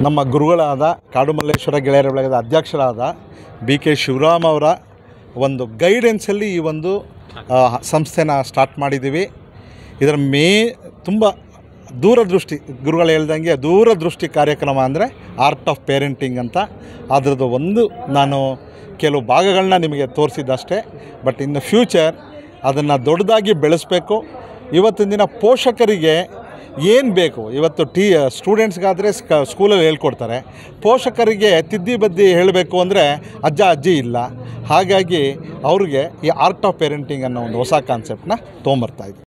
ನಮ್ಮ ಗುರುಗಳಾದ ಕಾಡುಮಲ್ಲೇಶ್ವರ ಗೆಳೆಯರ ಬಳಗದ ಅಧ್ಯಕ್ಷರಾದ ಬಿ ಕೆ ಶಿವರಾಮ್ ಅವರ ಒಂದು ಗೈಡೆನ್ಸಲ್ಲಿ ಈ ಒಂದು ಸಂಸ್ಥೆನ ಸ್ಟಾರ್ಟ್ ಮಾಡಿದ್ದೀವಿ. ಇದರ ತುಂಬ ದೂರದೃಷ್ಟಿ, ಗುರುಗಳು ಹೇಳ್ದಂಗೆ ದೂರದೃಷ್ಟಿ ಕಾರ್ಯಕ್ರಮ ಅಂದರೆ ಆರ್ಟ್ ಆಫ್ ಪೇರೆಂಟಿಂಗ್ ಅಂತ. ಅದರದ್ದು ಒಂದು ನಾನು ಕೆಲವು ಭಾಗಗಳನ್ನ ನಿಮಗೆ ತೋರಿಸಿದ್ದಷ್ಟೇ. ಬಟ್ ಇನ್ ದ ಫ್ಯೂಚರ್ ಅದನ್ನು ದೊಡ್ಡದಾಗಿ ಬೆಳೆಸಬೇಕು. ಇವತ್ತಿನ ದಿನ ಪೋಷಕರಿಗೆ ಏನು ಬೇಕು, ಇವತ್ತು ಸ್ಟೂಡೆಂಟ್ಸ್ಗಾದರೆ ಸ್ಕೂಲಲ್ಲಿ ಹೇಳ್ಕೊಡ್ತಾರೆ. ಪೋಷಕರಿಗೆ ತಿದ್ದಿ ಬದ್ದಿ ಹೇಳಬೇಕು ಅಂದರೆ ಅಜ್ಜ ಅಜ್ಜಿ ಇಲ್ಲ. ಹಾಗಾಗಿ ಅವ್ರಿಗೆ ಈ ಆರ್ಟ್ ಆಫ್ ಪೇರೆಂಟಿಂಗ್ ಅನ್ನೋ ಒಂದು ಹೊಸ ಕಾನ್ಸೆಪ್ಟನ್ನ ತೊಗೊಂಬರ್ತಾಯಿದ್ವಿ.